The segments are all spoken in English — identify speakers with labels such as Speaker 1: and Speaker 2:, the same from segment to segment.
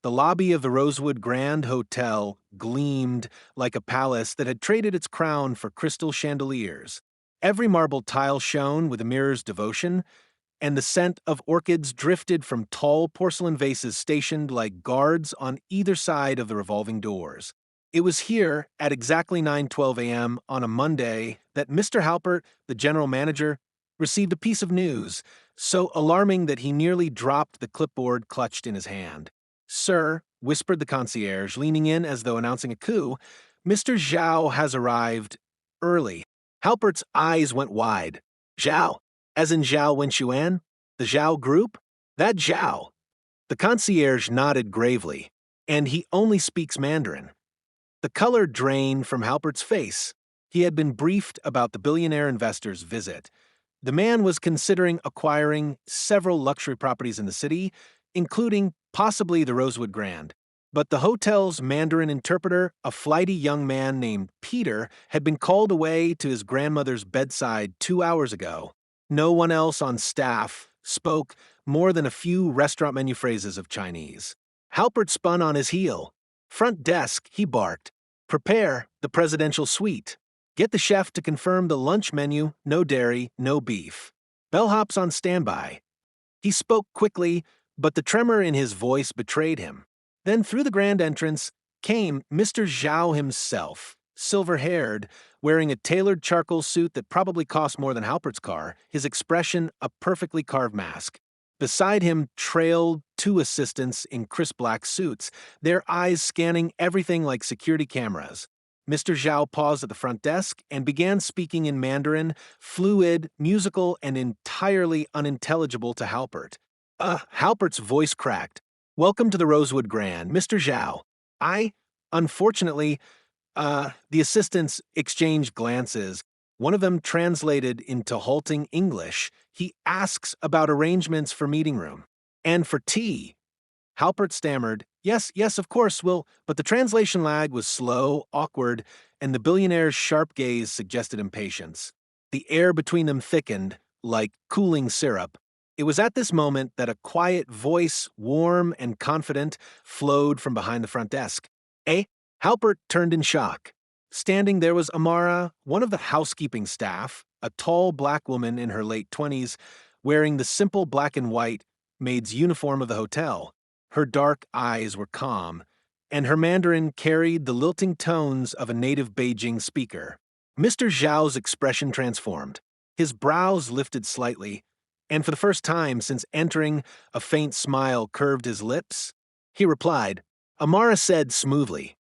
Speaker 1: The lobby of the Rosewood Grand Hotel gleamed like a palace that had traded its crown for crystal chandeliers. Every marble tile shone with a mirror's devotion, and the scent of orchids drifted from tall porcelain vases stationed like guards on either side of the revolving doors. It was here, at exactly 9:12 a.m. on a Monday, that Mr. Halpert, the general manager, received a piece of news, so alarming that he nearly dropped the clipboard clutched in his hand. "Sir," whispered the concierge, leaning in as though announcing a coup, "Mr. Zhao has arrived early." Halpert's eyes went wide. "Zhao? As in Zhao Wenxuan? The Zhao Group? That Zhao?" The concierge nodded gravely, "And he only speaks Mandarin." The color drained from Halpert's face. He had been briefed about the billionaire investor's visit. The man was considering acquiring several luxury properties in the city, including possibly the Rosewood Grand. But the hotel's Mandarin interpreter, a flighty young man named Peter, had been called away to his grandmother's bedside 2 hours ago. No one else on staff spoke more than a few restaurant menu phrases of Chinese. Halpert spun on his heel. "Front desk," he barked. "Prepare the presidential suite. Get the chef to confirm the lunch menu, no dairy, no beef. Bellhop's on standby." He spoke quickly, but the tremor in his voice betrayed him. Then through the grand entrance came Mr. Zhao himself, silver-haired, wearing a tailored charcoal suit that probably cost more than Halpert's car, his expression a perfectly carved mask. Beside him trailed two assistants in crisp black suits, their eyes scanning everything like security cameras. Mr. Zhao paused at the front desk and began speaking in Mandarin, fluid, musical, and entirely unintelligible to Halpert. Halpert's voice cracked. "Welcome to the Rosewood Grand, Mr. Zhao. Unfortunately, the assistants exchanged glances. One of them translated into halting English. He asks about arrangements for meeting room. And for tea." Halpert stammered, Yes, of course, but the translation lag was slow, awkward, and the billionaire's sharp gaze suggested impatience. The air between them thickened, like cooling syrup. It was at this moment that a quiet voice, warm and confident, flowed from behind the front desk. "Eh?" Halpert turned in shock. Standing there was Amara, one of the housekeeping staff, a tall black woman in her late 20s, wearing the simple black and white maid's uniform of the hotel. Her dark eyes were calm, and her Mandarin carried the lilting tones of a native Beijing speaker. Mr. Zhao's expression transformed. His brows lifted slightly, and for the first time since entering, a faint smile curved his lips. He replied, Amara said smoothly.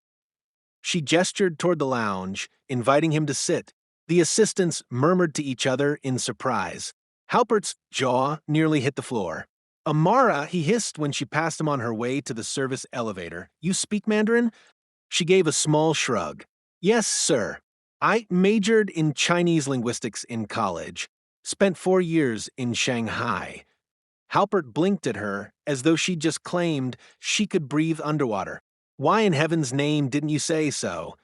Speaker 1: She gestured toward the lounge, inviting him to sit. The assistants murmured to each other in surprise. Halpert's jaw nearly hit the floor. "Amara," he hissed when she passed him on her way to the service elevator. "You speak Mandarin?" She gave a small shrug. "Yes, sir. I majored in Chinese linguistics in college. Spent 4 years in Shanghai." Halpert blinked at her as though she'd just claimed she could breathe underwater. "Why in heaven's name didn't you say so?"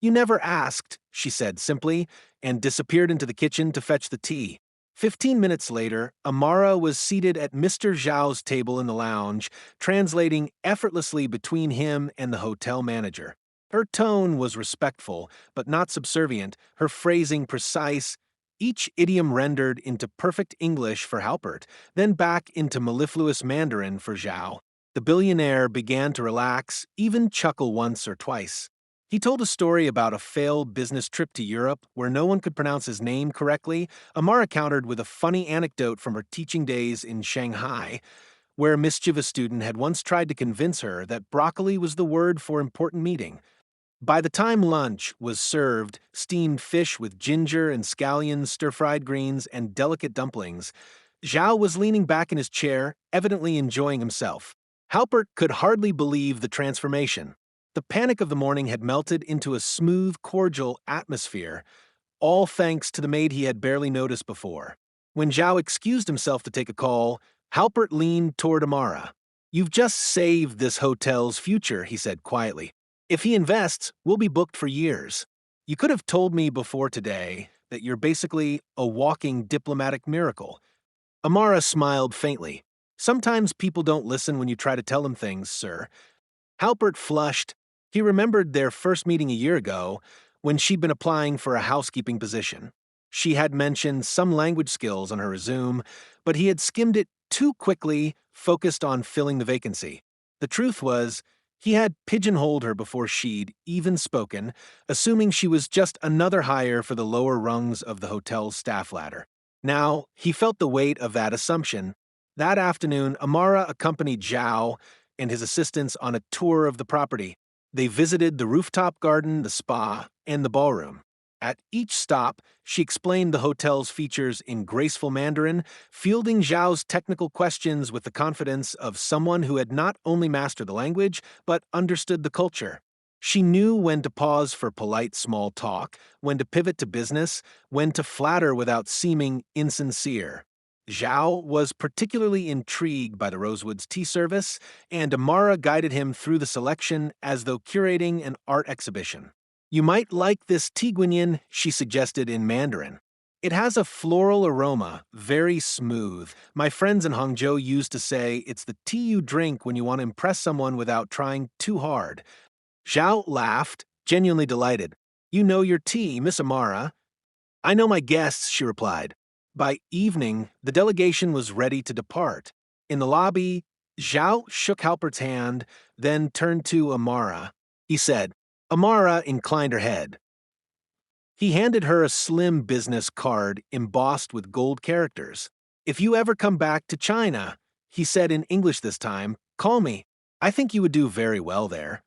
Speaker 1: "You never asked," she said simply, and disappeared into the kitchen to fetch the tea. 15 minutes later, Amara was seated at Mr. Zhao's table in the lounge, translating effortlessly between him and the hotel manager. Her tone was respectful, but not subservient, her phrasing precise, each idiom rendered into perfect English for Halpert, then back into mellifluous Mandarin for Zhao. The billionaire began to relax, even chuckle once or twice. He told a story about a failed business trip to Europe where no one could pronounce his name correctly. Amara countered with a funny anecdote from her teaching days in Shanghai, where a mischievous student had once tried to convince her that broccoli was the word for important meeting. By the time lunch was served, steamed fish with ginger and scallions, stir-fried greens, and delicate dumplings, Zhao was leaning back in his chair, evidently enjoying himself. Halpert could hardly believe the transformation. The panic of the morning had melted into a smooth, cordial atmosphere, all thanks to the maid he had barely noticed before. When Zhao excused himself to take a call, Halpert leaned toward Amara. "You've just saved this hotel's future," he said quietly. "If he invests, we'll be booked for years. You could have told me before today that you're basically a walking diplomatic miracle." Amara smiled faintly. Sometimes people don't listen when you try to tell them things, sir. Halpert flushed. He remembered their first meeting a year ago when she'd been applying for a housekeeping position. She had mentioned some language skills on her resume, but he had skimmed it too quickly, focused on filling the vacancy. The truth was, he had pigeonholed her before she'd even spoken, assuming she was just another hire for the lower rungs of the hotel's staff ladder. Now, he felt the weight of that assumption. That afternoon, Amara accompanied Zhao and his assistants on a tour of the property. They visited the rooftop garden, the spa, and the ballroom. At each stop, she explained the hotel's features in graceful Mandarin, fielding Zhao's technical questions with the confidence of someone who had not only mastered the language, but understood the culture. She knew when to pause for polite small talk, when to pivot to business, when to flatter without seeming insincere. Zhao was particularly intrigued by the Rosewood's tea service, and Amara guided him through the selection as though curating an art exhibition. You might like this tea guanyin, she suggested in Mandarin. It has a floral aroma, very smooth. My friends in Hangzhou used to say it's the tea you drink when you want to impress someone without trying too hard. Zhao laughed, genuinely delighted. You know your tea, Miss Amara. I know my guests, she replied. By evening, the delegation was ready to depart. In the lobby, Zhao shook Halpert's hand, then turned to Amara. He said, Amara inclined her head. He handed her a slim business card embossed with gold characters. If you ever come back to China, he said in English this time, call me. I think you would do very well there.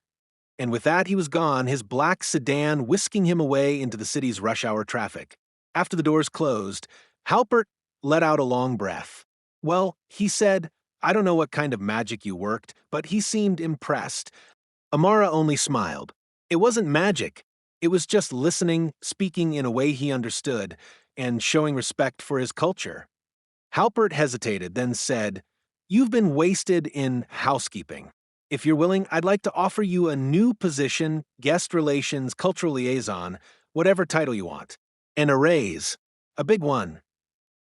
Speaker 1: And with that he was gone, his black sedan whisking him away into the city's rush-hour traffic. After the doors closed, Halpert let out a long breath. Well, he said, I don't know what kind of magic you worked, but he seemed impressed. Amara only smiled. It wasn't magic. It was just listening, speaking in a way he understood, and showing respect for his culture. Halpert hesitated, then said, You've been wasted in housekeeping. If you're willing, I'd like to offer you a new position, guest relations, cultural liaison, whatever title you want. And a raise. A big one.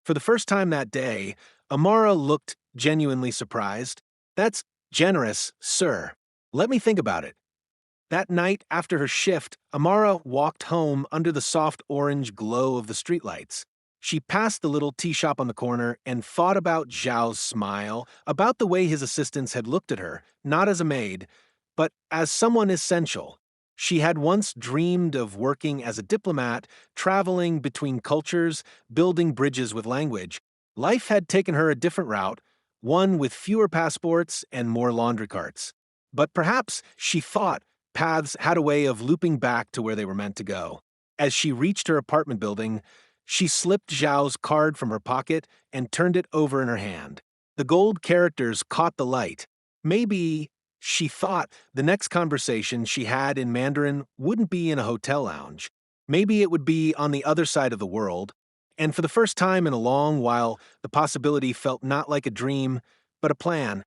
Speaker 1: For the first time that day, Amara looked genuinely surprised. That's generous, sir. Let me think about it. That night, after her shift, Amara walked home under the soft orange glow of the streetlights. She passed the little tea shop on the corner and thought about Zhao's smile, about the way his assistants had looked at her, not as a maid, but as someone essential. She had once dreamed of working as a diplomat, traveling between cultures, building bridges with language. Life had taken her a different route, one with fewer passports and more laundry carts. But perhaps, she thought, paths had a way of looping back to where they were meant to go. As she reached her apartment building, she slipped Zhao's card from her pocket and turned it over in her hand. The gold characters caught the light. Maybe, she thought, the next conversation she had in Mandarin wouldn't be in a hotel lounge. Maybe it would be on the other side of the world. And for the first time in a long while, the possibility felt not like a dream, but a plan.